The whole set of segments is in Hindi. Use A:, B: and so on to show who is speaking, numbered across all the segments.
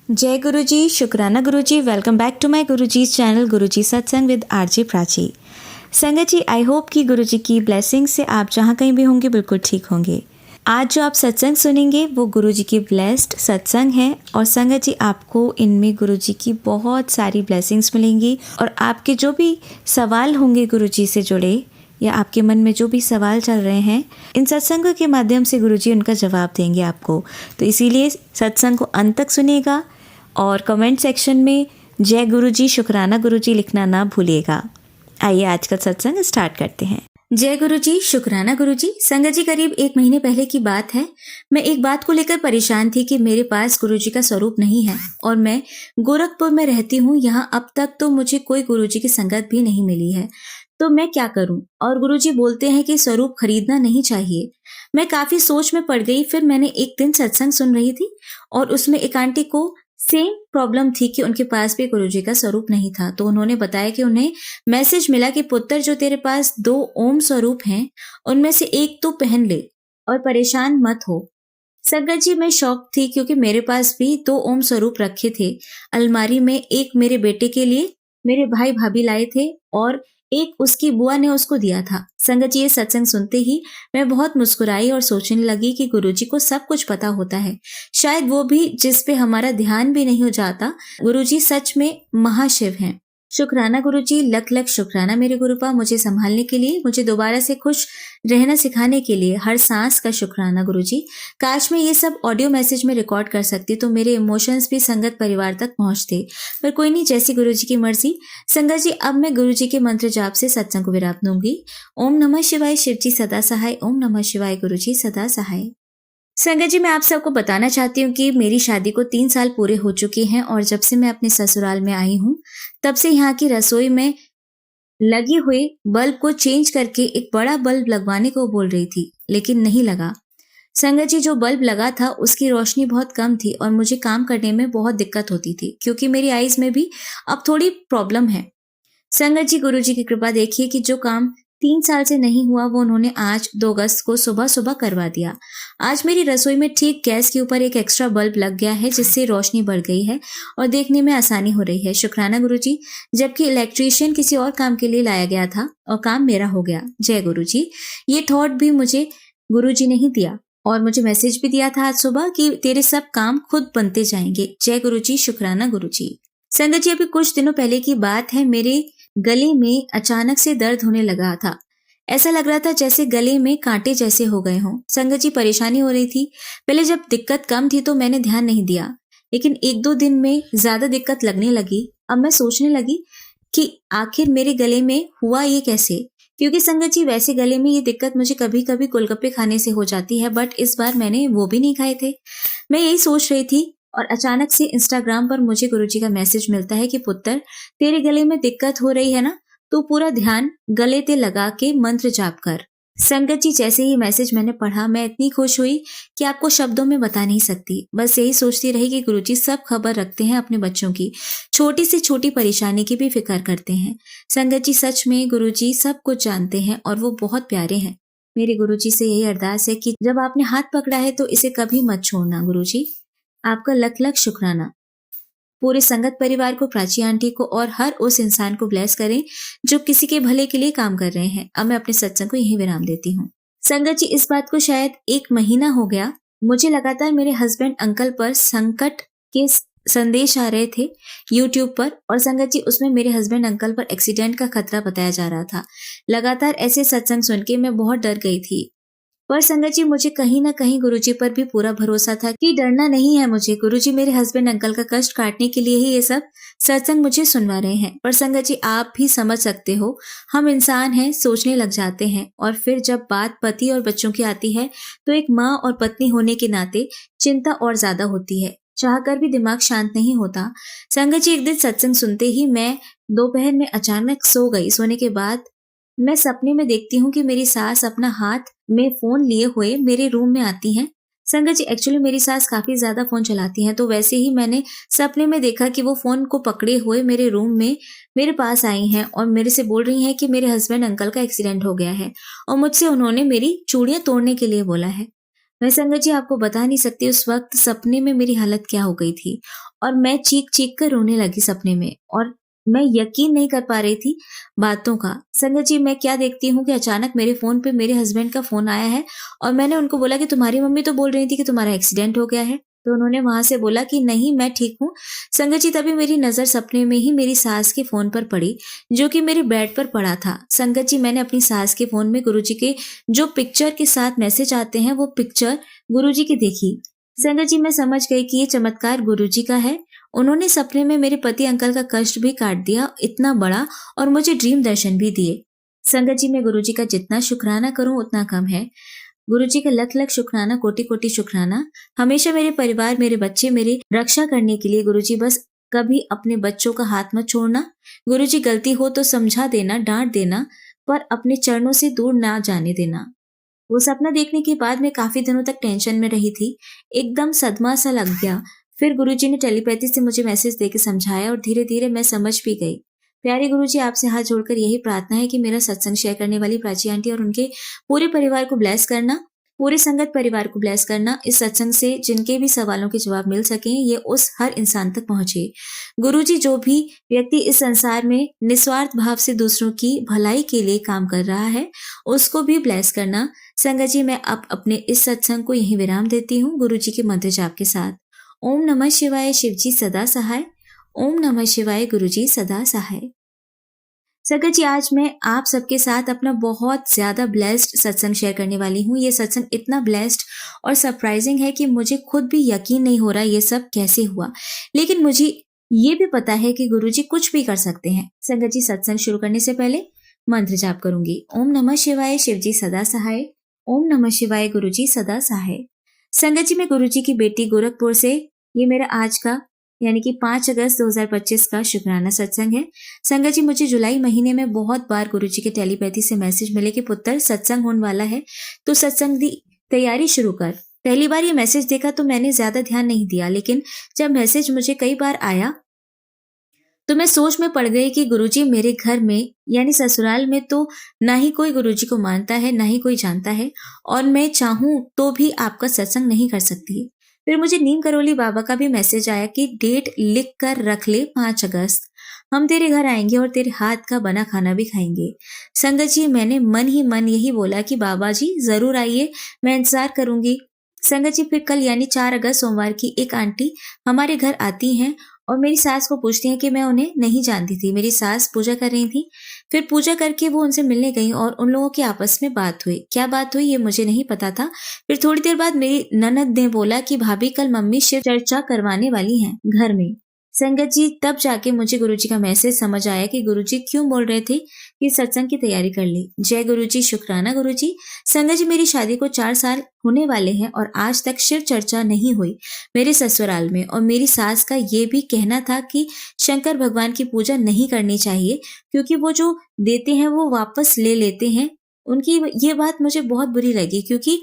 A: जय गुरु जी, शुक्राना गुरु जी। Welcome back to my Guru ji channel गुरु जी सत्संग विद आरजे प्राची। संगत जी, आई होप कि गुरु जी की ब्लेसिंग से आप जहाँ कहीं भी होंगे बिल्कुल ठीक होंगे। आज जो आप सत्संग सुनेंगे वो गुरु जी की ब्लेस्ड सत्संग है और संगत जी आपको इनमें गुरु जी की बहुत सारी ब्लेसिंग्स मिलेंगी और आपके जो भी सवाल होंगे गुरु जी से जुड़े या आपके मन में जो भी सवाल चल रहे हैं, इन सत्संगों के माध्यम से गुरु जी उनका जवाब देंगे आपको। तो इसीलिए सत्संग को अंत तक सुनिएगा और कमेंट सेक्शन में जय गुरु जी, शुक्राना गुरु जी लिखना ना भूलिएगा। आइए आज का सत्संग स्टार्ट करते हैं। जय गुरु जी, शुक्राना गुरु जी। संगत जी, करीब 1 महीने पहले की बात है। मैं एक बात को लेकर परेशान थी कि मेरे पास गुरु जी का स्वरूप नहीं है और मैं गोरखपुर में रहती हूँ। यहाँ अब तक तो मुझे कोई गुरु जी की संगत भी नहीं मिली है, तो मैं क्या करूं। और गुरु जी बोलते हैं कि स्वरूप खरीदना नहीं चाहिए। मैं काफी सोच में पड़ गई। फिर मैंने एक दिन सत्संग सुन रही थी और उसमें एक आंटी को सेम प्रॉब्लम थी कि उनके पास भी गुरु जी का स्वरूप नहीं था। तो उन्होंने बताया कि उन्हें मैसेज मिला कि पुत्र, जो तेरे पास 2 ओम स्वरूप हैं उनमें से एक तो पहन ले और परेशान मत हो। संगत जी, मैं शॉक थी क्योंकि मेरे पास भी 2 ओम स्वरूप रखे थे अलमारी में। एक मेरे बेटे के लिए मेरे भाई भाभी लाए थे और एक उसकी बुआ ने उसको दिया था। संगत जी, ये सत्संग सुनते ही मैं बहुत मुस्कुराई और सोचने लगी कि गुरुजी को सब कुछ पता होता है, शायद वो भी जिस पे हमारा ध्यान भी नहीं हो जाता। गुरुजी सच में महाशिव हैं। शुक्राना गुरुजी, लख लख शुक्राना मेरे गुरुपा, मुझे संभालने के लिए, मुझे दोबारा से खुश रहना सिखाने के लिए। हर सांस का शुक्राना गुरुजी। काश मैं ये सब ऑडियो मैसेज में रिकॉर्ड कर सकती तो मेरे इमोशंस भी संगत परिवार तक पहुंचते, पर कोई नहीं, जैसी गुरुजी की मर्जी। संगत जी, अब मैं गुरुजी के मंत्र जाप से सत्संग को विराम दूंगी। ओम नमः शिवाय, शिव जी सदा सहाय। ओम नमः शिवाय, गुरुजी सदा सहाय। संगत जी, मैं आप सबको बताना चाहती हूँ कि मेरी शादी को 3 साल पूरे हो चुके हैं और जब से मैं अपने ससुराल में आई हूँ तब से यहाँ की रसोई में लगे हुए बल्ब को चेंज करके एक बड़ा बल्ब लगवाने को बोल रही थी, लेकिन नहीं लगा। संगत जी, जो बल्ब लगा था उसकी रोशनी बहुत कम थी और मुझे काम करने में बहुत दिक्कत होती थी क्योंकि मेरी आईज में भी अब थोड़ी प्रॉब्लम है। संगत जी, गुरु जी की कृपा देखिए कि जो काम 3 साल से नहीं हुआ वो उन्होंने आज 2 अगस्त को सुबह सुबह करवा दिया। आज मेरी रसोई में ठीक गैस के ऊपर एक एक्स्ट्रा बल्ब लग गया है जिससे रोशनी बढ़ गई है और देखने में आसानी हो रही है। शुक्राना गुरु जी। जबकि इलेक्ट्रीशियन किसी और काम के लिए लाया गया था और काम मेरा हो गया। जय गुरु जी। ये थॉट भी मुझे गुरु जी ने ही दिया और मुझे मैसेज भी दिया था आज सुबह कि तेरे सब काम खुद बनते जाएंगे। जय गुरु जी, शुक्राना गुरु जी। संगत जी, अभी कुछ दिनों पहले की बात है। मेरे गले में अचानक से दर्द होने लगा था। ऐसा लग रहा था जैसे गले में कांटे जैसे हो गए हों। संगत जी, परेशानी हो रही थी। पहले जब दिक्कत कम थी तो मैंने ध्यान नहीं दिया, लेकिन 1-2 दिन में ज्यादा दिक्कत लगने लगी। अब मैं सोचने लगी कि आखिर मेरे गले में हुआ ये कैसे, क्योंकि संगत जी वैसे गले में ये दिक्कत मुझे कभी कभी गोलगप्पे खाने से हो जाती है, बट इस बार मैंने वो भी नहीं खाए थे। मैं यही सोच रही थी और अचानक से इंस्टाग्राम पर मुझे गुरुजी का मैसेज मिलता है कि पुत्र, तेरे गले में दिक्कत हो रही है ना, तो पूरा ध्यान गले ते लगा के मंत्र जाप कर। संगत जी, जैसे ही मैसेज मैंने पढ़ा मैं इतनी खुश हुई कि आपको शब्दों में बता नहीं सकती। बस यही सोचती रही कि गुरुजी सब खबर रखते हैं अपने बच्चों की, छोटी से छोटी परेशानी की भी फिक्र करते हैं। संगत जी, सच में गुरुजी सब कुछ जानते हैं और वो बहुत प्यारे हैं। मेरे गुरुजी से यही अरदास है कि जब आपने हाथ पकड़ा है तो इसे कभी मत छोड़ना। गुरुजी, आपका लख लख शुक्राना। पूरे संगत परिवार को, प्राची आंटी को और हर उस इंसान को ब्लेस करें जो किसी के भले के लिए काम कर रहे हैं। अब मैं अपने सत्संग को यहीं विराम देती हूँ। संगत जी, इस बात को शायद 1 महीना हो गया। मुझे लगातार मेरे हस्बैंड अंकल पर संकट के संदेश आ रहे थे यूट्यूब पर और संगत जी उसमें मेरे हस्बैंड अंकल पर एक्सीडेंट का खतरा बताया जा रहा था। लगातार ऐसे सत्संग सुन के मैं बहुत डर गई थी, पर संगत जी मुझे कहीं ना कहीं गुरुजी पर भी पूरा भरोसा था कि डरना नहीं है मुझे। गुरुजी मेरे हस्बैंड अंकल का कष्ट काटने के लिए ही ये सब सत्संग मुझे सुनवा रहे हैं। पर संगत जी, आप भी समझ सकते हो, हम इंसान हैं, सोचने लग जाते हैं और फिर जब बात पति और बच्चों की आती है तो एक माँ और पत्नी होने के नाते चिंता और ज्यादा होती है। चाहकर भी दिमाग शांत नहीं होता। संगत जी, एक दिन सत्संग सुनते ही मैं दोपहर में अचानक सो गई। सोने के बाद मैं सपने में देखती हूँ कि मेरी सास अपना हाथ में फोन लिए हुए मेरे रूम में आती हैं। संगत जी, एक्चुअली मेरी सास काफी ज्यादा फोन चलाती हैं, तो वैसे ही मैंने सपने में देखा कि वो फोन को पकड़े हुए मेरे रूम में मेरे पास आई हैं और मेरे से बोल रही हैं कि मेरे हस्बैंड अंकल का एक्सीडेंट हो गया है और मुझसे उन्होंने मेरी चूड़ियां तोड़ने के लिए बोला है। मैं संगत जी आपको बता नहीं सकती उस वक़्त सपने में मेरी हालत क्या हो गई थी और मैं चीख-चीख कर रोने लगी सपने में और मैं यकीन नहीं कर पा रही थी बातों का। संगत जी मैं क्या देखती हूँ कि अचानक मेरे फ़ोन पे मेरे हस्बैंड का फ़ोन आया है और मैंने उनको बोला कि तुम्हारी मम्मी तो बोल रही थी कि तुम्हारा एक्सीडेंट हो गया है। तो उन्होंने वहाँ से बोला कि नहीं मैं ठीक हूँ। संगत जी तभी मेरी नज़र सपने में ही मेरी सास के फ़ोन पर पड़ी जो कि मेरे बेड पर पड़ा था। संगत जी मैंने अपनी सास के फ़ोन में गुरुजी के जो पिक्चर के साथ मैसेज आते हैं वो पिक्चर गुरुजी की देखी। संगत जी मैं समझ गई कि ये चमत्कार गुरुजी का है। उन्होंने सपने में मेरे पति अंकल का कष्ट भी काट दिया इतना बड़ा और मुझे ड्रीम दर्शन भी दिए। संगत जी मैं गुरुजी का जितना शुक्राना करूं उतना कम है। गुरुजी का लख लख शुक्राना कोटि कोटि शुक्राना। हमेशा मेरे परिवार मेरे बच्चे मेरी रक्षा करने के लिए गुरुजी बस कभी अपने बच्चों का हाथ मत छोड़ना। गुरुजी गलती हो तो समझा देना डांट देना पर अपने चरणों से दूर ना जाने देना। वो सपना देखने के बाद मैं काफी दिनों तक टेंशन में रही थी। एकदम सदमा सा लग गया। फिर गुरुजी ने टेलीपैथी से मुझे मैसेज देके समझाया और धीरे धीरे मैं समझ भी गई। प्यारे गुरुजी आपसे हाथ जोड़कर यही प्रार्थना है कि मेरा सत्संग शेयर करने वाली प्राची आंटी और उनके पूरे परिवार को ब्लेस करना, पूरे संगत परिवार को ब्लेस करना। इस सत्संग से जिनके भी सवालों के जवाब मिल सके ये उस हर इंसान तक पहुंचे। गुरुजी जो भी व्यक्ति इस संसार में निस्वार्थ भाव से दूसरों की भलाई के लिए काम कर रहा है उसको भी ब्लेस करना। संगत जी मैं अब अपने इस सत्संग को यहीं विराम देती हूँ गुरु जी के मंत्र जाप के साथ। ओम नमः शिवाय शिव जी सदा सहाय। ओम नमः शिवाय गुरु जी सदा सहाय। संगत जी आज मैं आप सबके साथ अपना बहुत ज्यादा ब्लेस्ड सत्संग शेयर करने वाली हूँ। ये सत्संग इतना ब्लेस्ड और सरप्राइजिंग है कि मुझे खुद भी यकीन नहीं हो रहा ये सब कैसे हुआ, लेकिन मुझे ये भी पता है कि गुरुजी कुछ भी कर सकते हैं। संगत जी सत्संग शुरू करने से पहले मंत्र जाप करूंगी। ओम नमः शिवाय शिव जी सदा सहाय। ओम नमः शिवाय गुरु जी सदा सहाय। संगत जी मैं गुरु जी की बेटी गोरखपुर से ये मेरा आज का यानी कि 5 अगस्त 2025 का शुक्राना सत्संग है। संगत जी मुझे जुलाई महीने में बहुत बार गुरु जी के टेलीपैथी से मैसेज मिले कि पुत्र सत्संग होने वाला है तो सत्संग की तैयारी शुरू कर। पहली बार ये मैसेज देखा तो मैंने ज्यादा ध्यान नहीं दिया, लेकिन जब मैसेज मुझे कई बार आया तो मैं सोच में पड़ गई कि गुरुजी मेरे घर में यानी ससुराल में तो ना ही कोई गुरुजी को मानता है ना ही कोई जानता है और मैं चाहूं तो भी आपका सत्संग नहीं कर सकती। फिर मुझे नीम करोली बाबा का भी मैसेज आया कि डेट लिख कर रख ले 5 अगस्त, हम तेरे घर आएंगे और तेरे हाथ का बना खाना भी खाएंगे। संगत जी मैंने मन ही मन यही बोला कि बाबा जी जरूर आइए, मैं इंतजार करूंगी। संगत जी फिर कल यानी 4 अगस्त सोमवार की एक आंटी हमारे घर आती हैं और मेरी सास को पूछती हैं कि मैं उन्हें नहीं जानती थी। मेरी सास पूजा कर रही थी। फिर पूजा करके वो उनसे मिलने गई और उन लोगों की आपस में बात हुई। क्या बात हुई ये मुझे नहीं पता था। फिर थोड़ी देर बाद मेरी ननद ने बोला कि भाभी कल मम्मी शिव चर्चा करवाने वाली हैं घर में। संगत जी तब जाके मुझे गुरुजी का मैसेज समझ आया कि गुरुजी क्यों बोल रहे थे कि सत्संग की तैयारी कर ली। जय गुरुजी, शुक्राना गुरुजी। संगत जी मेरी शादी को 4 साल होने वाले हैं और आज तक शिव चर्चा नहीं हुई मेरे ससुराल में। और मेरी सास का ये भी कहना था कि शंकर भगवान की पूजा नहीं करनी चाहिए क्योंकि वो जो देते हैं वो वापस ले लेते हैं। उनकी ये बात मुझे बहुत बुरी लगी क्योंकि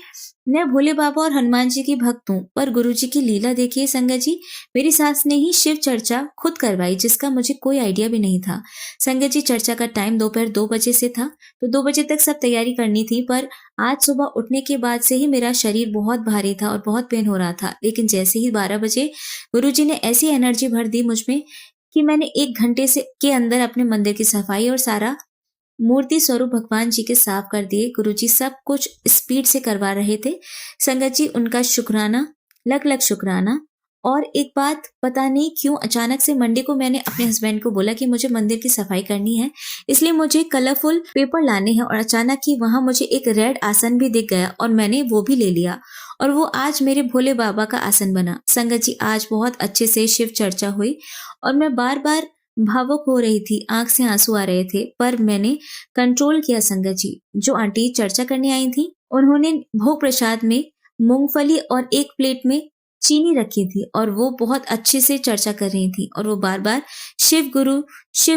A: मैं भोले बाबा और हनुमान जी की भक्त हूँ, पर गुरुजी की लीला देखिए संगत जी, मेरी सास ने ही शिव चर्चा खुद करवाई जिसका मुझे कोई आइडिया भी नहीं था। संगत जी चर्चा का टाइम दोपहर 2 बजे से था तो 2 बजे तक सब तैयारी करनी थी, पर आज सुबह उठने के बाद से ही मेरा शरीर बहुत भारी था और बहुत पेन हो रहा था। लेकिन जैसे ही 12 बजे गुरुजी ने ऐसी एनर्जी भर दी मुझ में कि मैंने 1 घंटे से के अंदर अपने मंदिर की सफाई और सारा मूर्ति स्वरूप भगवान जी के साफ कर दिए। गुरुजी सब कुछ स्पीड से करवा रहे थे। संगत जी उनका शुक्राना, लख लख शुक्राना। और एक बात पता नहीं क्यों अचानक से मंडे को मैंने अपने हस्बैंड को बोला कि मुझे मंदिर की सफाई करनी है, इसलिए मुझे कलरफुल पेपर लाने हैं और अचानक ही वहां मुझे एक रेड आसन भी दिख गया और मैंने वो भी ले लिया और वो आज मेरे भोले बाबा का आसन बना। संगत जी आज बहुत अच्छे से शिव चर्चा हुई और मैं बार बार भावुक हो रही थी, आंख से आंसू आ रहे थे, पर मैंने कंट्रोल किया। संगत जी जो आंटी चर्चा करने आई थी उन्होंने भोग प्रसाद में मूंगफली और एक प्लेट में चीनी रखी थी और वो बहुत अच्छे से चर्चा कर रही थी और वो बार बार शिव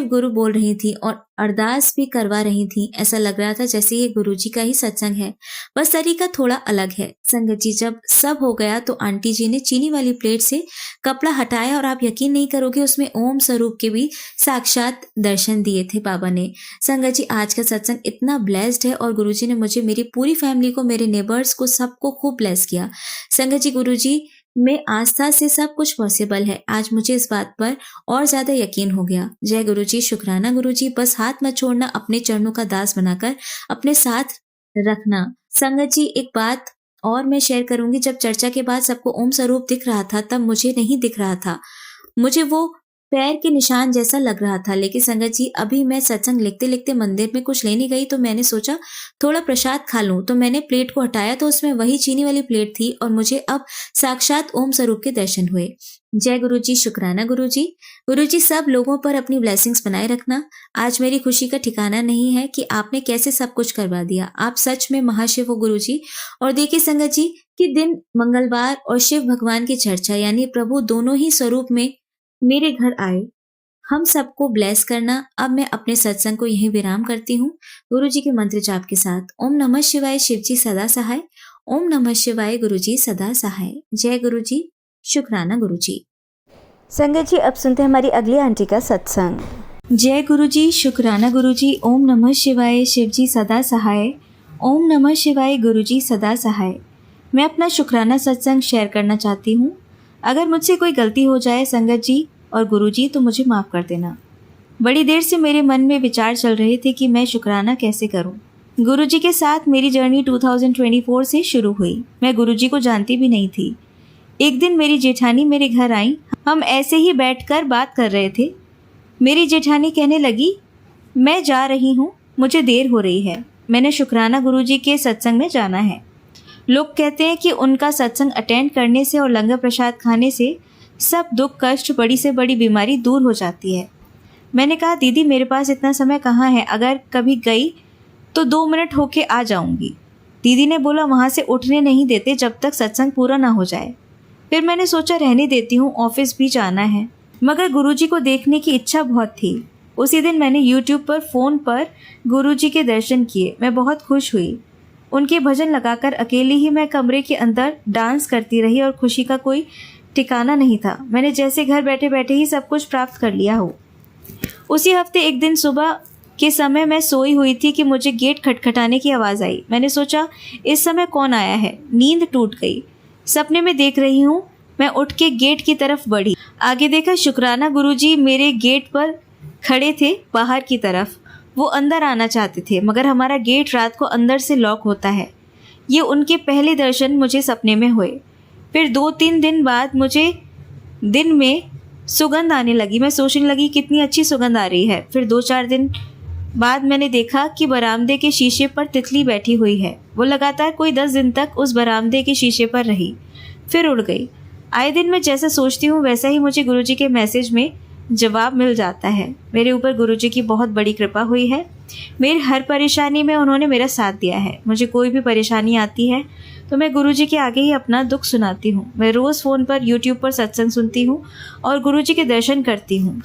A: गुरु बोल रही थी और अरदास भी करवा रही थी। ऐसा लग रहा था जैसे ये गुरुजी का ही सत्संग है, बस तरीका थोड़ा अलग है। संगत जी, जब सब हो गया तो आंटी जी ने चीनी वाली प्लेट से कपड़ा हटाया और आप यकीन नहीं करोगे उसमें ओम स्वरूप के भी साक्षात दर्शन दिए थे बाबा ने। संगत जी, आज का सत्संग इतना ब्लेस्ड है और गुरुजी ने मुझे, मेरी पूरी फैमिली को, मेरे नेबर्स को, सबको खूब ब्लेस किया। संगत जी, गुरुजी में आस्था से सब कुछ पॉसिबल है। आज मुझे इस बात पर और ज्यादा यकीन हो गया। जय गुरुजी, शुक्राना गुरुजी। बस हाथ मत छोड़ना, अपने चरणों का दास बनाकर अपने साथ रखना। संगत जी, एक बात और मैं शेयर करूंगी। जब चर्चा के बाद सबको ओम स्वरूप दिख रहा था तब मुझे नहीं दिख रहा था, मुझे वो पैर के निशान जैसा लग रहा था। लेकिन संगत जी, अभी मैं सत्संग लिखते लिखते मंदिर में कुछ लेने गई तो मैंने सोचा थोड़ा प्रसाद खा लूं, तो मैंने प्लेट को हटाया तो उसमें वही चीनी वाली प्लेट थी और मुझे अब साक्षात ओम स्वरूप के दर्शन हुए। जय गुरुजी, शुक्राना गुरुजी। गुरुजी, सब लोगों पर अपनी ब्लेसिंग्स बनाए रखना। आज मेरी खुशी का ठिकाना नहीं है कि आपने कैसे सब कुछ करवा दिया। आप सच में महाशिव हो गुरुजी। और देखिए संगत जी कि दिन मंगलवार और शिव भगवान की चर्चा यानी प्रभु दोनों ही स्वरूप में मेरे घर आए। हम सबको ब्लेस करना। अब मैं अपने सत्संग को यहीं विराम करती हूँ गुरुजी के मंत्र जाप के साथ। ओम नमः शिवाय, शिवजी सदा सहाय। ओम नमः शिवाय, गुरुजी सदा सहाय। जय गुरुजी, शुक्राना गुरुजी। संगत जी, अब सुनते हैं हमारी अगली आंटी का सत्संग। जय गुरुजी, शुक्राना गुरुजी। ओम नमः शिवाय, शिवजी सदा सहाय। ओम नमः शिवाय, गुरुजी सदा सहाय। मैं अपना शुक्राना सत्संग शेयर करना चाहती हूँ। अगर मुझसे कोई गलती हो जाए संगत जी और गुरुजी तो मुझे माफ़ कर देना। बड़ी देर से मेरे मन में विचार चल रहे थे कि मैं शुक्राना कैसे करूं। गुरुजी के साथ मेरी जर्नी 2024 से शुरू हुई। मैं गुरुजी को जानती भी नहीं थी। एक दिन मेरी जेठानी मेरे घर आई। हम ऐसे ही बैठकर बात कर रहे थे। मेरी जेठानी कहने लगी, मैं जा रही हूँ, मुझे देर हो रही है, मैंने शुक्राना गुरुजी के सत्संग में जाना है। लोग कहते हैं कि उनका सत्संग अटेंड करने से और लंगर प्रसाद खाने से सब दुख कष्ट, बड़ी से बड़ी बीमारी दूर हो जाती है। मैंने कहा, दीदी मेरे पास इतना समय कहाँ है, अगर कभी गई तो 2 मिनट होके आ जाऊंगी। दीदी ने बोला, वहाँ से उठने नहीं देते जब तक सत्संग पूरा ना हो जाए। फिर मैंने सोचा रहने देती हूँ, ऑफिस भी जाना है। मगर गुरुजी को देखने की इच्छा बहुत थी। उसी दिन मैंने यूट्यूब पर फ़ोन पर गुरुजी के दर्शन किए। मैं बहुत खुश हुई। उनके भजन लगाकर अकेली ही मैं कमरे के अंदर डांस करती रही और खुशी का कोई ठिकाना नहीं था। मैंने जैसे घर बैठे बैठे ही सब कुछ प्राप्त कर लिया हो। उसी हफ्ते एक दिन सुबह के समय मैं सोई हुई थी कि मुझे गेट खटखटाने की आवाज़ आई। मैंने सोचा इस समय कौन आया है। नींद टूट गई। सपने में देख रही हूँ। मैं उठ के गेट की तरफ बढ़ी। आगे देखा शुक्राना गुरुजी मेरे गेट पर खड़े थे बाहर की तरफ। वो अंदर आना चाहते थे मगर हमारा गेट रात को अंदर से लॉक होता है। ये उनके पहले दर्शन मुझे सपने में हुए। फिर 2-3 दिन बाद मुझे दिन में सुगंध आने लगी। मैं सोचने लगी कितनी अच्छी सुगंध आ रही है। फिर 2-4 दिन बाद मैंने देखा कि बरामदे के शीशे पर तितली बैठी हुई है। वो लगातार कोई 10 दिन तक उस बरामदे के शीशे पर रही, फिर उड़ गई। आए दिन मैं जैसा सोचती हूँ वैसा ही मुझे गुरुजी के मैसेज में जवाब मिल जाता है। मेरे ऊपर गुरुजी की बहुत बड़ी कृपा हुई है। मेरी हर परेशानी में उन्होंने मेरा साथ दिया है। मुझे कोई भी परेशानी आती है तो मैं गुरुजी के आगे ही अपना दुख सुनाती हूँ। मैं रोज़ फ़ोन पर यूट्यूब पर सत्संग सुनती हूँ और गुरुजी के दर्शन करती हूँ।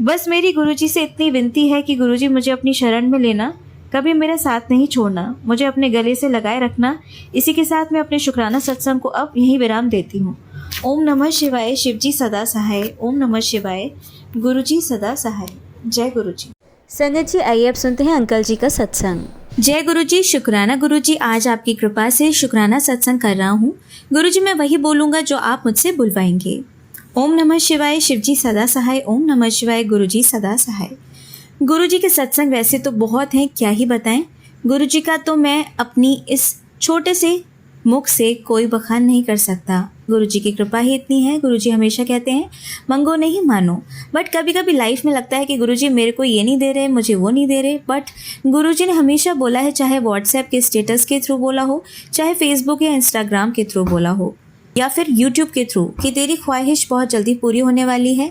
A: बस मेरी गुरुजी से इतनी विनती है कि गुरुजी मुझे अपनी शरण में लेना, कभी मेरा साथ नहीं छोड़ना, मुझे अपने गले से लगाए रखना। इसी के साथ मैं अपने शुक्राना सत्संग को अब यहीं विराम देती हूँ। ओम नमः शिवाय, शिवजी सदा सहाय। ओम नमः शिवाय, गुरुजी सदा सहाय। जय गुरुजी। संगत जी, आइए अब सुनते हैं अंकल जी का सत्संग। जय गुरुजी, शुक्राना गुरुजी। आज आपकी कृपा से शुक्राना सत्संग कर रहा हूँ। गुरुजी, मैं वही बोलूँगा जो आप मुझसे बुलवाएंगे। ओम नमः शिवाय, शिवजी सदा सहाय। ओम नमः शिवाय, गुरुजी सदा सहाय। गुरुजी के सत्संग वैसे तो बहुत हैं, क्या ही बताएं। गुरुजी का तो मैं अपनी इस छोटे से मुख से कोई बखान नहीं कर सकता। गुरुजी की कृपा ही इतनी है। गुरुजी हमेशा कहते हैं मंगो नहीं मानो। बट कभी कभी लाइफ में लगता है कि गुरुजी मेरे को ये नहीं दे रहे, मुझे वो नहीं दे रहे। बट गुरुजी ने हमेशा बोला है, चाहे व्हाट्सएप के स्टेटस के थ्रू बोला हो, चाहे फेसबुक या इंस्टाग्राम के थ्रू बोला हो, या फिर यूट्यूब के थ्रू, कि तेरी ख्वाहिश बहुत जल्दी पूरी होने वाली है।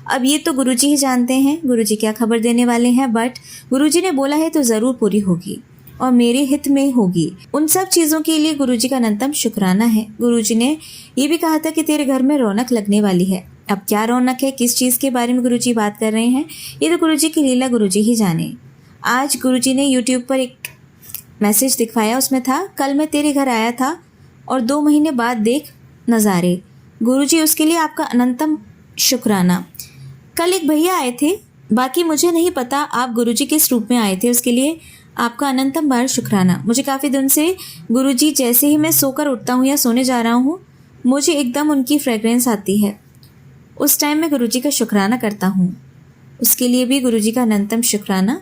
A: अब ये तो गुरुजी ही जानते हैं गुरुजी क्या खबर देने वाले हैं, बट गुरुजी ने बोला है तो ज़रूर पूरी होगी। और मेरे हित में होगी। उन सब चीज़ों के लिए गुरुजी का अनंतम शुक्राना है। गुरुजी ने ये भी कहा था कि तेरे घर में रौनक लगने वाली है। अब क्या रौनक है, किस चीज़ के बारे में गुरुजी बात कर रहे हैं, ये तो गुरुजी की लीला गुरुजी ही जाने। आज गुरुजी ने यूट्यूब पर एक मैसेज दिखवाया, उसमें था, कल मैं तेरे घर आया था और 2 महीने बाद देख नज़ारे। गुरुजी उसके लिए आपका अनंतम शुक्राना। कल एक भैया आए थे, बाकी मुझे नहीं पता आप गुरुजी किस रूप में आए थे, उसके लिए आपका अनंतम बार शुक्राना। मुझे काफ़ी दिन से गुरुजी, जैसे ही मैं सोकर उठता हूँ या सोने जा रहा हूँ, मुझे एकदम उनकी फ्रेगरेंस आती है। उस टाइम मैं गुरुजी का शुक्राना करता हूँ। उसके लिए भी गुरुजी का अनंतम शुक्राना।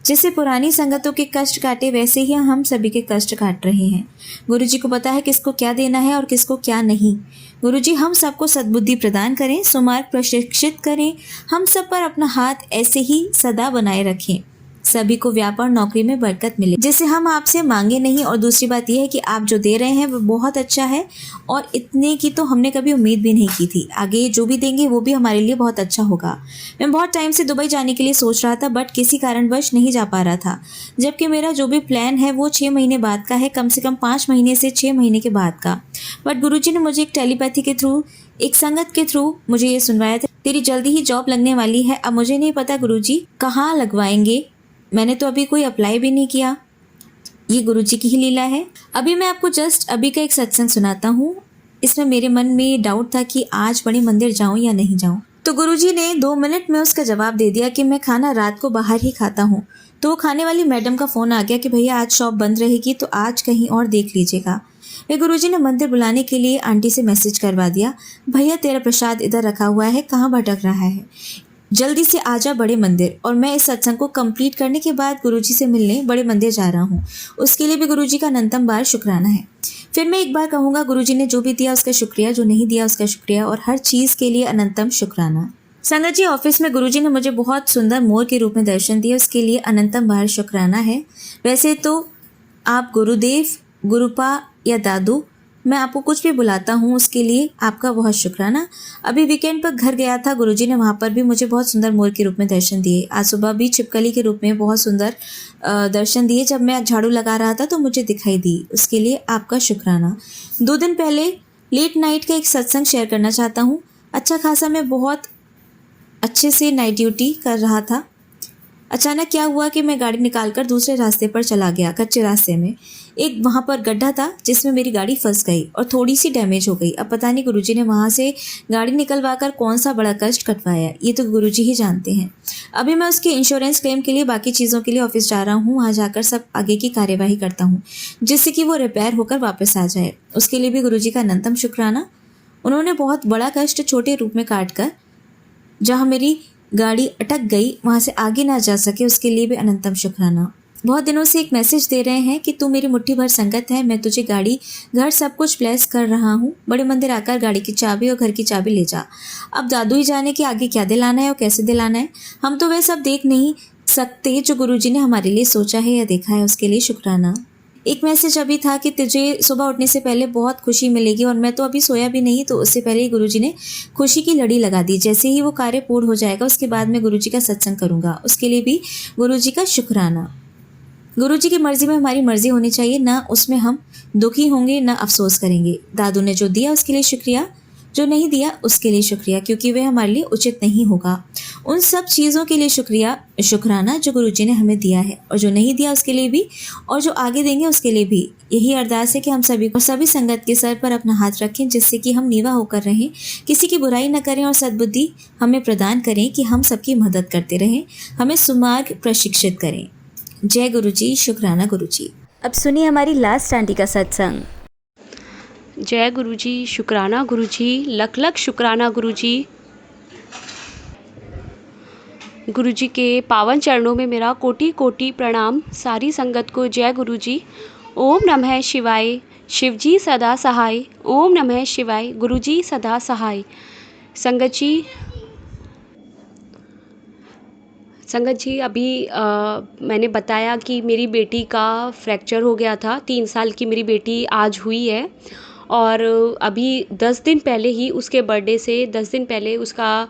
A: जैसे पुरानी संगतों के कष्ट काटे, वैसे ही हम सभी के कष्ट काट रहे हैं। गुरुजी को पता है किसको क्या देना है और किसको क्या नहीं। गुरुजी हम सबको सद्बुद्धि प्रदान करें, सुमार्ग प्रशिक्षित करें, हम सब पर अपना हाथ ऐसे ही सदा बनाए रखें, सभी को व्यापार नौकरी में बरकत मिले, जिसे हम आपसे मांगे नहीं। और दूसरी बात यह है कि आप जो दे रहे हैं वो बहुत अच्छा है और इतने की तो हमने कभी उम्मीद भी नहीं की थी। आगे जो भी देंगे वो भी हमारे लिए बहुत अच्छा होगा। मैं बहुत टाइम से दुबई जाने के लिए सोच रहा था, बट किसी कारणवश नहीं जा पा रहा था, जबकि मेरा जो भी प्लान है वो 6 महीने बाद का है, कम से कम 5 महीने से 6 महीने के बाद का। बट गुरुजी ने मुझे एक टेलीपैथी के थ्रू, एक संगत के थ्रू मुझे ये सुनवाया था, तेरी जल्दी ही जॉब लगने वाली है। अब मुझे नहीं पता गुरुजी कहाँ लगवाएंगे, मैंने तो अभी कोई अप्लाई भी नहीं किया। ये गुरुजी की ही लीला है। अभी मैं आपको जस्ट अभी का एक सत्संग सुनाता हूँ। इसमें मेरे मन में डाउट था कि आज बड़े मंदिर जाऊँ या नहीं जाऊँ, तो गुरुजी ने 2 मिनट में उसका जवाब दे दिया कि मैं खाना रात को बाहर ही खाता हूँ। तो वो खाने वाली मैडम का फ़ोन आ गया कि भैया आज शॉप बंद रहेगी, तो आज कहीं और देख लीजिएगा। वे गुरुजी ने मंदिर बुलाने के लिए आंटी से मैसेज करवा दिया, भैया तेरा प्रसाद इधर रखा हुआ है, कहाँ भटक रहा है, जल्दी से आजा बड़े मंदिर। और मैं इस सत्संग को कंप्लीट करने के बाद गुरुजी से मिलने बड़े मंदिर जा रहा हूँ। उसके लिए भी गुरुजी का अनंतम बार शुक्राना है। फिर मैं एक बार कहूँगा, गुरुजी ने जो भी दिया उसका शुक्रिया, जो नहीं दिया उसका शुक्रिया, और हर चीज़ के लिए अनंतम शुक्राना। संगत जी, ऑफिस में गुरुजी ने मुझे बहुत सुंदर मोर के रूप में दर्शन दिया, उसके लिए अनंतम बार शुक्राना है। वैसे तो आप गुरुदेव, गुरुपा या दादू, मैं आपको कुछ भी बुलाता हूँ, उसके लिए आपका बहुत शुक्राना। अभी वीकेंड पर घर गया था, गुरुजी ने वहाँ पर भी मुझे बहुत सुंदर मोर के रूप में दर्शन दिए। आज सुबह भी छिपकली के रूप में बहुत सुंदर दर्शन दिए। जब मैं झाड़ू लगा रहा था तो मुझे दिखाई दी, उसके लिए आपका शुक्राना। 2 दिन पहले लेट नाइट का एक सत्संग शेयर करना चाहता हूँ। अच्छा खासा मैं बहुत अच्छे से नाइट ड्यूटी कर रहा था। अचानक क्या हुआ कि मैं गाड़ी निकालकर दूसरे रास्ते पर चला गया। कच्चे रास्ते में एक वहाँ पर गड्ढा था जिसमें मेरी गाड़ी फंस गई और थोड़ी सी डैमेज हो गई। अब पता नहीं गुरुजी ने वहाँ से गाड़ी निकलवा कर कौन सा बड़ा कष्ट कटवाया, ये तो गुरुजी ही जानते हैं। अभी मैं उसके इंश्योरेंस क्लेम के लिए, बाकी चीज़ों के लिए ऑफिस जा रहा हूँ। वहाँ जाकर सब आगे की कार्यवाही करता हूँ जिससे कि वो रिपेयर होकर वापस आ जाए। उसके लिए भी गुरुजी का अनंतम शुक्राना। उन्होंने बहुत बड़ा कष्ट छोटे रूप में काट कर, जहाँ मेरी गाड़ी अटक गई वहाँ से आगे ना जा सके, उसके लिए भी अनंतम शुक्राना। बहुत दिनों से एक मैसेज दे रहे हैं कि तू मेरी मुट्ठी भर संगत है, मैं तुझे गाड़ी, घर सब कुछ ब्लेस कर रहा हूँ। बड़े मंदिर आकर गाड़ी की चाबी और घर की चाबी ले जा। अब दादू ही जाने कि आगे क्या दिलाना है और कैसे दिलाना है। हम तो वह सब देख नहीं सकते जो गुरुजी ने हमारे लिए सोचा है या देखा है, उसके लिए शुक्राना। एक मैसेज अभी था कि तुझे सुबह उठने से पहले बहुत खुशी मिलेगी, और मैं तो अभी सोया भी नहीं, तो उससे पहले ही गुरुजी ने खुशी की लड़ी लगा दी। जैसे ही वो कार्य पूर्ण हो जाएगा उसके बाद मैं गुरुजी का सत्संग करूँगा, उसके लिए भी गुरुजी का शुक्राना। गुरुजी की मर्जी में हमारी मर्जी होनी चाहिए, ना उसमें हम दुखी होंगे ना अफसोस करेंगे। दादू ने जो दिया उसके लिए शुक्रिया, जो नहीं दिया उसके लिए शुक्रिया, क्योंकि वह हमारे लिए उचित नहीं होगा। उन सब चीज़ों के लिए शुक्राना जो गुरुजी ने हमें दिया है, और जो नहीं दिया उसके लिए भी, और जो आगे देंगे उसके लिए भी। यही अरदास है कि हम सभी को, सभी संगत के सर पर अपना हाथ रखें, जिससे कि हम नीवा होकर रहें, किसी की बुराई न करें, और सद्बुद्धि हमें प्रदान करें कि हम सबकी मदद करते रहें, हमें सुमार्ग प्रशिक्षित करें। जय गुरुजी, शुक्राना गुरुजी। अब सुनिए हमारी लास्ट आंटी का सत्संग।
B: जय गुरुजी, शुक्राना गुरुजी, लख लख शुक्राना गुरुजी। गुरुजी के पावन चरणों में मेरा कोटि कोटि प्रणाम। सारी संगत को जय गुरुजी। ओम नमः शिवाय। शिवजी सदा सहाय। ओम नमः शिवाय। गुरुजी सदा सहाय। संगत जी अभी मैंने बताया कि मेरी बेटी का फ्रैक्चर हो गया था। 3 साल की मेरी बेटी आज हुई है, और अभी 10 दिन पहले ही, उसके बर्थडे से 10 दिन पहले उसका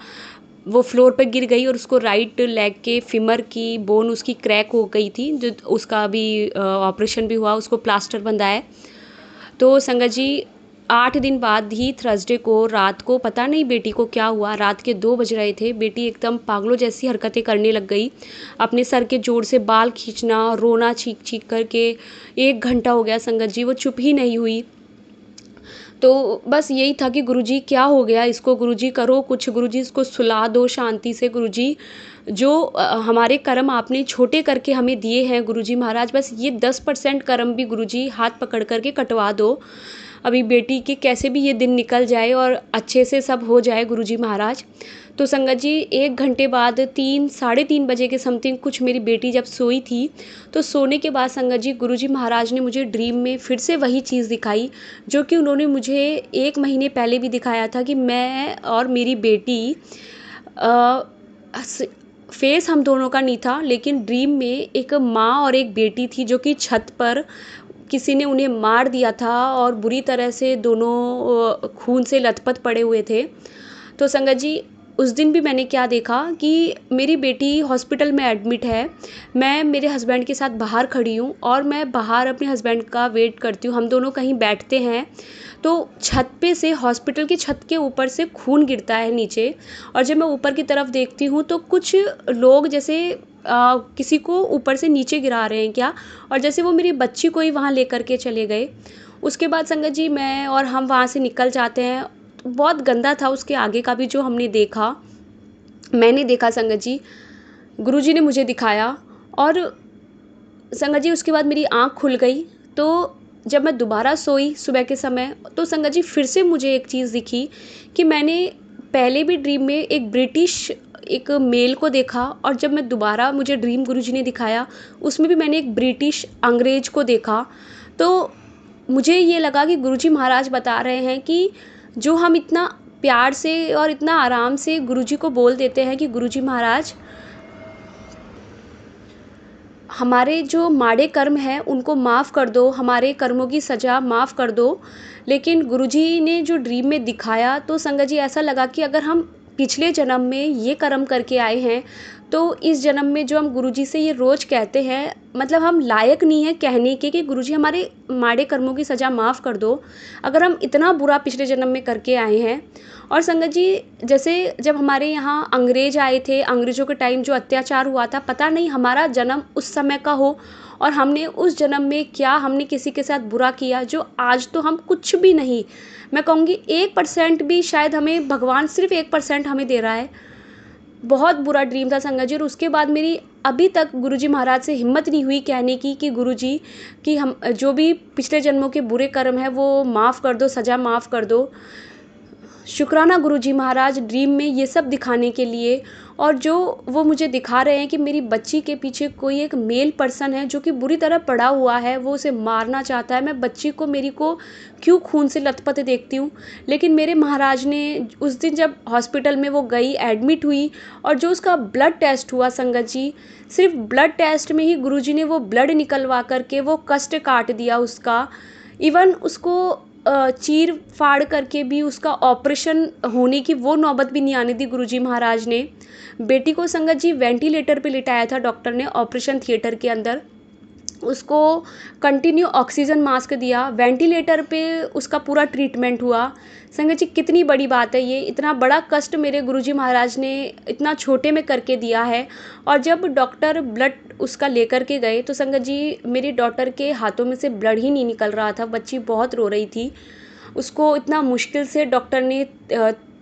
B: वो फ्लोर पे गिर गई और उसको राइट लेग के फीमर की बोन उसकी क्रैक हो गई थी, जो उसका अभी ऑपरेशन भी हुआ, उसको प्लास्टर बंधा है। तो संगत जी 8 दिन बाद ही थर्सडे को रात को पता नहीं बेटी को क्या हुआ, रात के 2 बज रहे थे, बेटी एकदम पागलों जैसी हरकतें करने लग गई। अपने सर के जोड़ से बाल खींचना, रोना चीख चीख करके 1 घंटा हो गया संगत जी, वो चुप ही नहीं हुई। तो बस यही था कि गुरुजी क्या हो गया इसको, गुरुजी करो कुछ, गुरुजी इसको सुला दो शांति से, गुरुजी जो हमारे कर्म आपने छोटे करके हमें दिए हैं गुरुजी महाराज, बस ये 10% कर्म भी गुरुजी हाथ पकड़ करके कटवा दो। अभी बेटी के कैसे भी ये दिन निकल जाए और अच्छे से सब हो जाए गुरुजी महाराज। तो संगत जी 1 घंटे बाद 3 साढ़े 3 बजे के समथिंग कुछ मेरी बेटी जब सोई थी, तो सोने के बाद संगत जी गुरुजी महाराज ने मुझे ड्रीम में फिर से वही चीज़ दिखाई जो कि उन्होंने मुझे 1 महीने पहले भी दिखाया था कि मैं और मेरी बेटी फेस हम दोनों का नहीं था, लेकिन ड्रीम में एक माँ और एक बेटी थी जो कि छत पर किसी ने उन्हें मार दिया था और बुरी तरह से दोनों खून से लथपथ पड़े हुए थे। तो संगत जी उस दिन भी मैंने क्या देखा कि मेरी बेटी हॉस्पिटल में एडमिट है, मैं मेरे हस्बैंड के साथ बाहर खड़ी हूँ और मैं बाहर अपने हस्बैंड का वेट करती हूँ, हम दोनों कहीं बैठते हैं, तो छत पे से हॉस्पिटल की छत के ऊपर से खून गिरता है नीचे। और जब मैं ऊपर की तरफ देखती हूँ तो कुछ लोग जैसे किसी को ऊपर से नीचे गिरा रहे हैं क्या, और जैसे वो मेरी बच्ची को ही वहाँ लेकर के चले गए। उसके बाद संगत जी मैं और हम वहाँ से निकल जाते हैं। बहुत गंदा था उसके आगे का भी जो हमने देखा, मैंने देखा संगत जी, गुरुजी ने मुझे दिखाया। और संगत जी उसके बाद मेरी आँख खुल गई। तो जब मैं दोबारा सोई सुबह के समय, तो संगत जी फिर से मुझे एक चीज़ दिखी कि मैंने पहले भी ड्रीम में एक ब्रिटिश एक मेल को देखा, और जब मैं दोबारा मुझे ड्रीम गुरुजी ने दिखाया उसमें भी मैंने एक ब्रिटिश अंग्रेज को देखा। तो मुझे ये लगा कि गुरुजी महाराज बता रहे हैं कि जो हम इतना प्यार से और इतना आराम से गुरुजी को बोल देते हैं कि गुरुजी महाराज हमारे जो माड़े कर्म हैं उनको माफ़ कर दो, हमारे कर्मों की सज़ा माफ़ कर दो, लेकिन गुरुजी ने जो ड्रीम में दिखाया तो संगत जी ऐसा लगा कि अगर हम पिछले जन्म में ये कर्म करके आए हैं तो इस जन्म में जो हम गुरुजी से ये रोज़ कहते हैं, मतलब हम लायक नहीं है कहने के कि गुरुजी हमारे माड़े कर्मों की सज़ा माफ़ कर दो, अगर हम इतना बुरा पिछले जन्म में करके आए हैं। और संगत जी जैसे जब हमारे यहाँ अंग्रेज आए थे, अंग्रेज़ों के टाइम जो अत्याचार हुआ था, पता नहीं हमारा जन्म उस समय का हो और हमने उस जन्म में क्या हमने किसी के साथ बुरा किया जो आज तो हम कुछ भी नहीं, मैं कहूँगी 1% भी शायद हमें भगवान सिर्फ 1% हमें दे रहा है। बहुत बुरा ड्रीम था संगत जी। और उसके बाद मेरी अभी तक गुरुजी महाराज से हिम्मत नहीं हुई कहने की कि गुरुजी कि हम जो भी पिछले जन्मों के बुरे कर्म हैं वो माफ़ कर दो, सज़ा माफ़ कर दो। शुक्राना गुरुजी महाराज ड्रीम में ये सब दिखाने के लिए। और जो वो मुझे दिखा रहे हैं कि मेरी बच्ची के पीछे कोई एक मेल पर्सन है जो कि बुरी तरह पड़ा हुआ है, वो उसे मारना चाहता है। मैं बच्ची को मेरी को क्यों खून से लथपथ देखती हूँ, लेकिन मेरे महाराज ने उस दिन जब हॉस्पिटल में वो गई एडमिट हुई और जो उसका ब्लड टेस्ट हुआ संगत जी, सिर्फ ब्लड टेस्ट में ही गुरुजी ने वो ब्लड निकलवा करके वो कष्ट काट दिया उसका। इवन उसको चीर फाड़ करके भी उसका ऑपरेशन होने की वो नौबत भी नहीं आने दी गुरुजी महाराज ने। बेटी को संगत जी वेंटिलेटर पे लिटाया था डॉक्टर ने ऑपरेशन थिएटर के अंदर, उसको कंटिन्यू ऑक्सीजन मास्क दिया, वेंटिलेटर पे उसका पूरा ट्रीटमेंट हुआ। संगत जी कितनी बड़ी बात है ये, इतना बड़ा कष्ट मेरे गुरुजी महाराज ने इतना छोटे में करके दिया है। और जब डॉक्टर ब्लड उसका लेकर के गए तो संगत जी मेरी डॉटर के हाथों में से ब्लड ही नहीं निकल रहा था, बच्ची बहुत रो रही थी। उसको इतना मुश्किल से डॉक्टर ने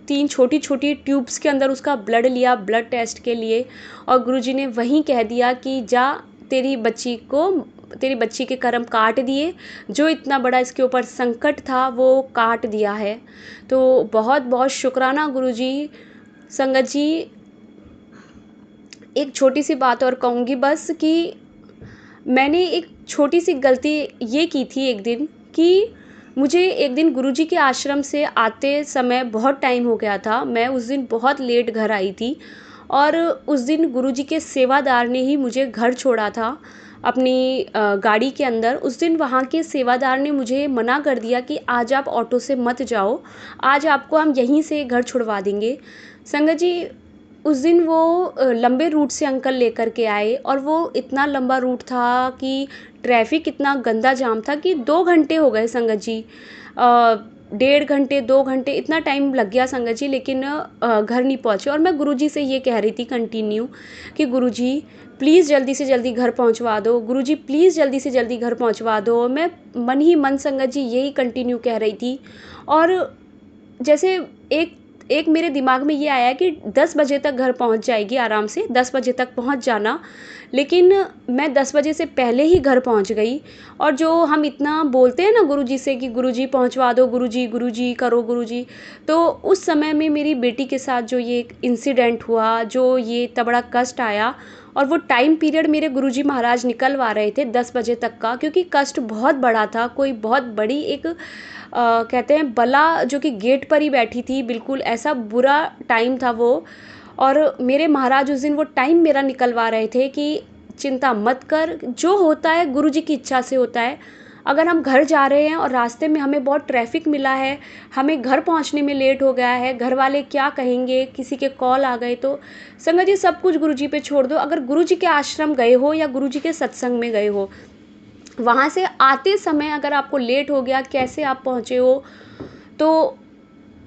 B: 3 छोटी छोटी ट्यूब्स के अंदर उसका ब्लड लिया ब्लड टेस्ट के लिए, और गुरुजी ने वहीं कह दिया कि जा तेरी बच्ची के कर्म काट दिए, जो इतना बड़ा इसके ऊपर संकट था वो काट दिया है। तो बहुत बहुत शुक्राना गुरुजी। संगत जी एक छोटी सी बात और कहूँगी बस कि मैंने एक छोटी सी गलती ये की थी एक दिन कि मुझे एक दिन गुरुजी के आश्रम से आते समय बहुत टाइम हो गया था, मैं उस दिन बहुत लेट घर आई थी और उस दिन गुरुजी के सेवादार ने ही मुझे घर छोड़ा था अपनी गाड़ी के अंदर। उस दिन वहाँ के सेवादार ने मुझे मना कर दिया कि आज आप ऑटो से मत जाओ, आज आपको हम यहीं से घर छुड़वा देंगे। संगत जी उस दिन वो लंबे रूट से अंकल लेकर के आए और वो इतना लंबा रूट था कि ट्रैफिक इतना गंदा जाम था कि 2 घंटे हो गए संगत जी। 1.5 घंटे 2 घंटे इतना टाइम लग गया संगत जी, लेकिन घर नहीं पहुँचे। और मैं गुरुजी से ये कह रही थी कंटिन्यू कि गुरुजी प्लीज़ जल्दी से जल्दी घर पहुँचवा दो, गुरुजी प्लीज़ जल्दी से जल्दी घर पहुँचवा दो। मैं मन ही मन संगत जी यही कंटिन्यू कह रही थी। और जैसे एक एक मेरे दिमाग में ये आया कि 10 बजे तक घर पहुंच जाएगी आराम से, 10 बजे तक पहुंच जाना। लेकिन मैं 10 बजे से पहले ही घर पहुंच गई। और जो हम इतना बोलते हैं ना गुरुजी से कि गुरुजी पहुंचवा दो, गुरुजी गुरुजी करो गुरुजी, तो उस समय में मेरी बेटी के साथ जो ये इंसिडेंट हुआ, जो ये इतना बड़ा कष्ट आया, और वो टाइम पीरियड मेरे गुरुजी महाराज निकलवा रहे थे 10 बजे तक का, क्योंकि कष्ट बहुत बड़ा था। कोई बहुत बड़ी एक कहते हैं बला जो कि गेट पर ही बैठी थी, बिल्कुल ऐसा बुरा टाइम था वो। और मेरे महाराज उस दिन वो टाइम मेरा निकलवा रहे थे कि चिंता मत कर, जो होता है गुरुजी की इच्छा से होता है। अगर हम घर जा रहे हैं और रास्ते में हमें बहुत ट्रैफिक मिला है, हमें घर पहुंचने में लेट हो गया है, घर वाले क्या कहेंगे, किसी के कॉल आ गए, तो संगत जी सब कुछ गुरुजी पे छोड़ दो। अगर गुरुजी के आश्रम गए हो या गुरुजी के सत्संग में गए हो, वहाँ से आते समय अगर आपको लेट हो गया, कैसे आप पहुँचे हो, तो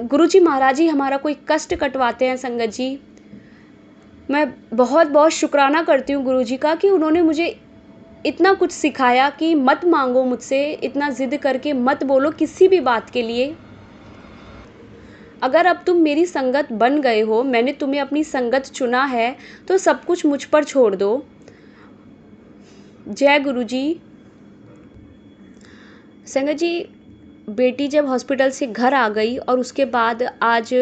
B: गुरुजी महाराज ही हमारा कोई कष्ट कटवाते हैं संगत जी। मैं बहुत बहुत शुक्राना करती हूँ गुरुजी का कि उन्होंने मुझे इतना कुछ सिखाया कि मत मांगो मुझसे, इतना ज़िद करके मत बोलो किसी भी बात के लिए। अगर अब तुम मेरी संगत बन गए हो, मैंने तुम्हें अपनी संगत चुना है, तो सब कुछ मुझ पर छोड़ दो। जय गुरुजी। संगत जी, बेटी जब हॉस्पिटल से घर आ गई और उसके बाद आज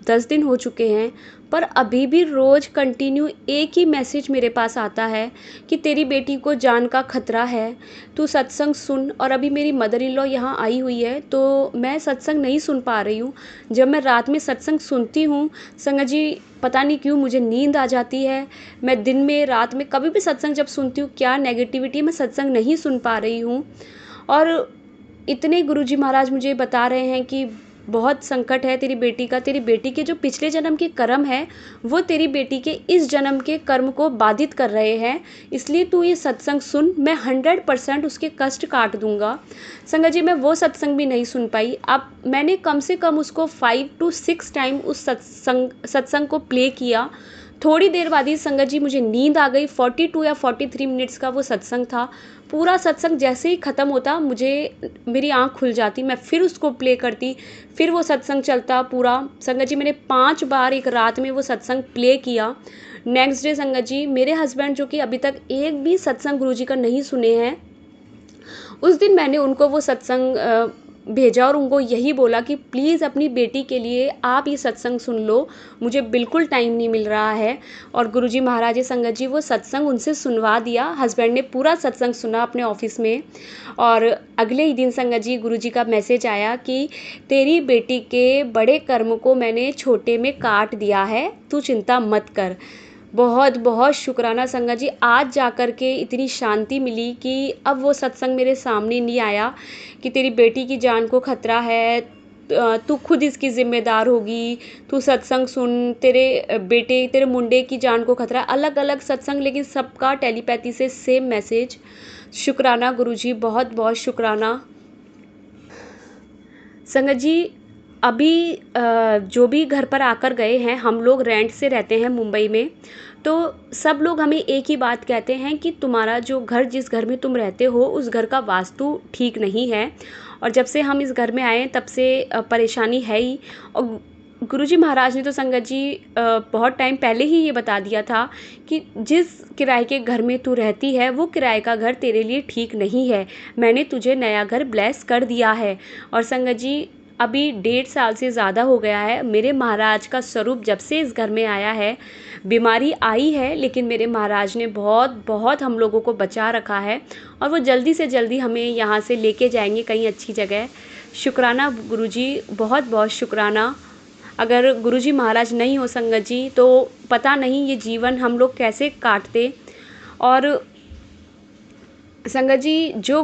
B: 10 दिन हो चुके हैं, पर अभी भी रोज़ कंटिन्यू एक ही मैसेज मेरे पास आता है कि तेरी बेटी को जान का खतरा है, तू सत्संग सुन। और अभी मेरी मदर इन लॉ यहाँ आई हुई है, तो मैं सत्संग नहीं सुन पा रही हूँ। जब मैं रात में सत्संग सुनती हूँ संगत जी, पता नहीं क्यों मुझे नींद आ जाती है। मैं दिन में रात में कभी भी सत्संग जब सुनती हूँ, क्या नेगेटिविटी, मैं सत्संग नहीं सुन पा रही हूँ। और इतने गुरुजी महाराज मुझे बता रहे हैं कि बहुत संकट है तेरी बेटी का, तेरी बेटी के जो पिछले जन्म के कर्म है वो तेरी बेटी के इस जन्म के कर्म को बाधित कर रहे हैं, इसलिए तू ये सत्संग सुन, मैं 100% उसके कष्ट काट दूंगा। संगत जी, मैं वो सत्संग भी नहीं सुन पाई। अब मैंने कम से कम उसको 5 to 6 टाइम उस सत्संग को प्ले किया। थोड़ी देर बाद ही संगत जी मुझे नींद आ गई। 42 या 43 मिनट्स का वो सत्संग था। पूरा सत्संग जैसे ही ख़त्म होता मुझे मेरी आँख खुल जाती, मैं फिर उसको प्ले करती, फिर वो सत्संग चलता पूरा। संगत जी, मैंने 5 बार एक रात में वो सत्संग प्ले किया। नेक्स्ट डे संगत जी, मेरे हस्बैंड जो कि अभी तक एक भी सत्संग गुरुजी का नहीं सुने हैं, उस दिन मैंने उनको वो सत्संग भेजा और उनको यही बोला कि प्लीज़ अपनी बेटी के लिए आप ये सत्संग सुन लो, मुझे बिल्कुल टाइम नहीं मिल रहा है। और गुरुजी महाराज संगत जी वो सत्संग उनसे सुनवा दिया। हस्बैंड ने पूरा सत्संग सुना अपने ऑफिस में। और अगले ही दिन संगत जी गुरुजी का मैसेज आया कि तेरी बेटी के बड़े कर्म को मैंने छोटे में काट दिया है, तू चिंता मत कर। बहुत बहुत शुक्राना संगत जी, आज जाकर के इतनी शांति मिली कि अब वो सत्संग मेरे सामने नहीं आया कि तेरी बेटी की जान को खतरा है, तू खुद इसकी जिम्मेदार होगी, तू सत्संग सुन, तेरे बेटे तेरे मुंडे की जान को खतरा। अलग अलग सत्संग, लेकिन सबका टेलीपैथी से सेम मैसेज। शुक्राना गुरुजी, बहुत बहुत शुक्राना। संगत जी, अभी जो भी घर पर आकर गए हैं, हम लोग रेंट से रहते हैं मुंबई में, तो सब लोग हमें एक ही बात कहते हैं कि तुम्हारा जो घर, जिस घर में तुम रहते हो, उस घर का वास्तु ठीक नहीं है। और जब से हम इस घर में आए तब से परेशानी है ही। और गुरुजी महाराज ने तो संगत जी बहुत टाइम पहले ही ये बता दिया था कि जिस किराए के घर में तू रहती है वो किराए का घर तेरे लिए ठीक नहीं है, मैंने तुझे नया घर ब्लेस कर दिया है। और संगत जी, अभी 1.5 साल से ज़्यादा हो गया है मेरे महाराज का स्वरूप जब से इस घर में आया है। बीमारी आई है, लेकिन मेरे महाराज ने बहुत बहुत हम लोगों को बचा रखा है, और वो जल्दी से जल्दी हमें यहाँ से लेके जाएंगे कहीं अच्छी जगह। शुक्राना गुरुजी, बहुत बहुत शुक्राना। अगर गुरुजी महाराज नहीं हो संगत जी, तो पता नहीं ये जीवन हम लोग कैसे काटते। और संगत जी, जो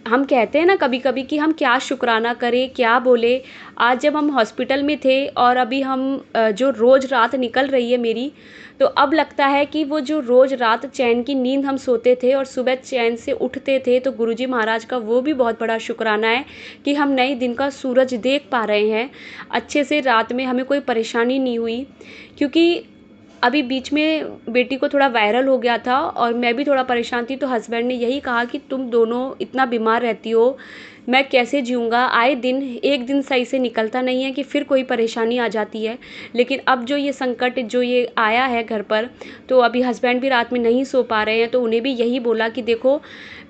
B: हम कहते हैं ना कभी कभी कि हम क्या शुक्राना करें, क्या बोले। आज जब हम हॉस्पिटल में थे और अभी हम जो रोज़ रात निकल रही है मेरी, तो अब लगता है कि वो जो रोज़ रात चैन की नींद हम सोते थे और सुबह चैन से उठते थे, तो गुरुजी महाराज का वो भी बहुत बड़ा शुक्राना है कि हम नए दिन का सूरज देख पा रहे हैं अच्छे से। रात में हमें कोई परेशानी नहीं हुई, क्योंकि अभी बीच में बेटी को थोड़ा वायरल हो गया था और मैं भी थोड़ा परेशान थी। तो हस्बैंड ने यही कहा कि तुम दोनों इतना बीमार रहती हो, मैं कैसे जीऊँगा। आए दिन एक दिन सही से निकलता नहीं है कि फिर कोई परेशानी आ जाती है। लेकिन अब जो ये संकट जो ये आया है घर पर, तो अभी हस्बैंड भी रात में नहीं सो पा रहे हैं। तो उन्हें भी यही बोला कि देखो,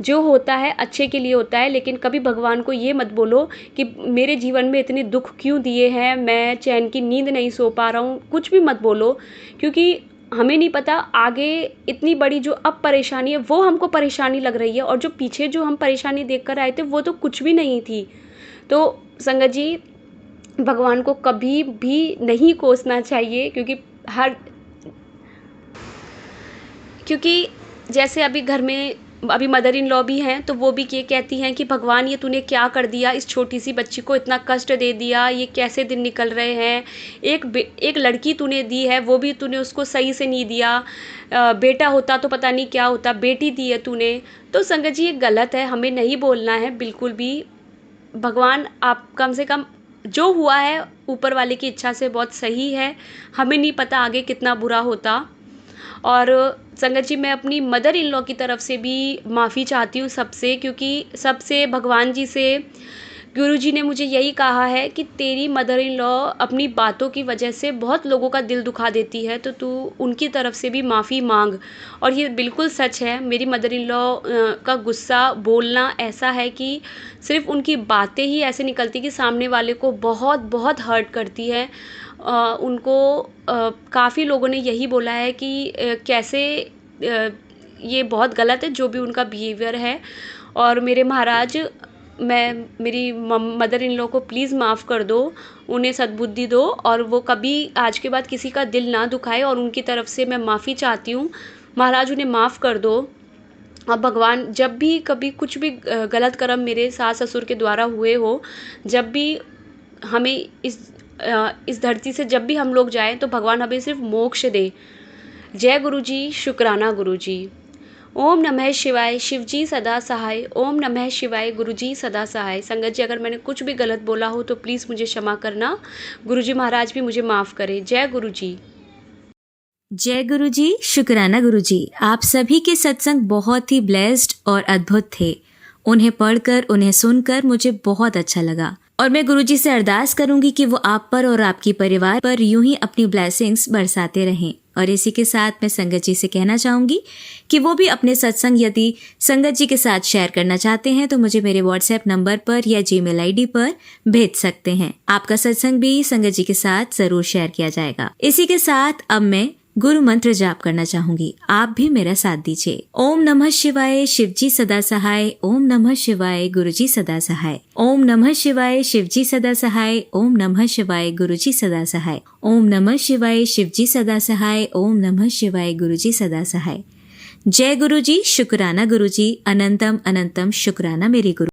B: जो होता है अच्छे के लिए होता है, लेकिन कभी भगवान को ये मत बोलो कि मेरे जीवन में इतने दुख क्यों दिए हैं, मैं चैन की नींद नहीं सो पा रहा हूँ। कुछ भी मत बोलो, क्योंकि हमें नहीं पता आगे इतनी बड़ी जो अब परेशानी है वो हमको परेशानी लग रही है, और जो पीछे जो हम परेशानी देख कर आए थे वो तो कुछ भी नहीं थी। तो संगत जी, भगवान को कभी भी नहीं कोसना चाहिए, क्योंकि जैसे अभी घर में अभी मदर इन लॉ भी हैं, तो वो भी ये कहती हैं कि भगवान ये तूने क्या कर दिया, इस छोटी सी बच्ची को इतना कष्ट दे दिया, ये कैसे दिन निकल रहे हैं। एक लड़की तूने दी है, वो भी तूने उसको सही से नहीं दिया। बेटा होता तो पता नहीं क्या होता, बेटी दी है तूने। तो संगत जी, ये गलत है, हमें नहीं बोलना है बिल्कुल भी। भगवान आप कम से कम जो हुआ है ऊपर वाले की इच्छा से बहुत सही है, हमें नहीं पता आगे कितना बुरा होता। और संगत जी, मैं अपनी मदर इन लॉ की तरफ से भी माफ़ी चाहती हूँ सबसे, क्योंकि सबसे भगवान जी से गुरु जी ने मुझे यही कहा है कि तेरी मदर इन लॉ अपनी बातों की वजह से बहुत लोगों का दिल दुखा देती है, तो तू उनकी तरफ से भी माफ़ी मांग। और ये बिल्कुल सच है, मेरी मदर इन लॉ का गुस्सा बोलना ऐसा है कि सिर्फ उनकी बातें ही ऐसे निकलती कि सामने वाले को बहुत बहुत हर्ट करती है। उनको काफ़ी लोगों ने यही बोला है कि कैसे ये बहुत गलत है जो भी उनका बिहेवियर है। और मेरे महाराज, मेरी मदर इन लॉ को प्लीज़ माफ़ कर दो, उन्हें सद्बुद्धि दो, और वो कभी आज के बाद किसी का दिल ना दुखाए, और उनकी तरफ से मैं माफ़ी चाहती हूँ। महाराज, उन्हें माफ़ कर दो। अब भगवान, जब भी कभी कुछ भी गलत कर्म मेरे सास ससुर के द्वारा हुए हो, जब भी हमें इस धरती से जब भी हम लोग जाएं, तो भगवान हमें सिर्फ मोक्ष दे। जय गुरु जी, शुक्राना गुरु जी। ओम नमः शिवाय, शिव जी सदा सहाय। ओम नमः शिवाय, गुरु जी सदा सहाय। संगत जी, अगर मैंने कुछ भी गलत बोला हो तो प्लीज़ मुझे क्षमा करना। गुरु जी महाराज भी मुझे माफ़ करें। जय गुरु जी।
A: जय गुरु जी, शुक्राना गुरु जी। आप सभी के सत्संग बहुत ही ब्लेस्ड और अद्भुत थे। उन्हें पढ़कर, उन्हें सुनकर मुझे बहुत अच्छा लगा, और मैं गुरु जी से अरदास करूंगी कि वो आप पर और आपके परिवार पर यूं ही अपनी ब्लेसिंग्स बरसाते रहें। और इसी के साथ मैं संगत जी से कहना चाहूंगी कि वो भी अपने सत्संग यदि संगत जी के साथ शेयर करना चाहते हैं तो मुझे मेरे व्हाट्सएप नंबर पर या जीमेल आईडी पर भेज सकते हैं। आपका सत्संग भी संगत जी के साथ जरूर शेयर किया जाएगा। इसी के साथ अब मैं गुरु मंत्र जाप करना चाहूंगी, आप भी मेरा साथ दीजिए। ओम नमः शिवाय, शिव जी सदा सहाय। ओम नमः शिवाय, गुरु जी सदा सहाय। ओम नमः शिवाय, शिव जी सदा सहाय। ओम नमः शिवाय, गुरु जी सदा सहाय। ओम नमः शिवाय, शिव जी सदा सहाय। ओम नमः शिवाय, गुरु जी सदा सहाय। जय गुरु जी, शुक्राना गुरु जी। अनंतम अनंतम शुक्राना मेरे गुरु।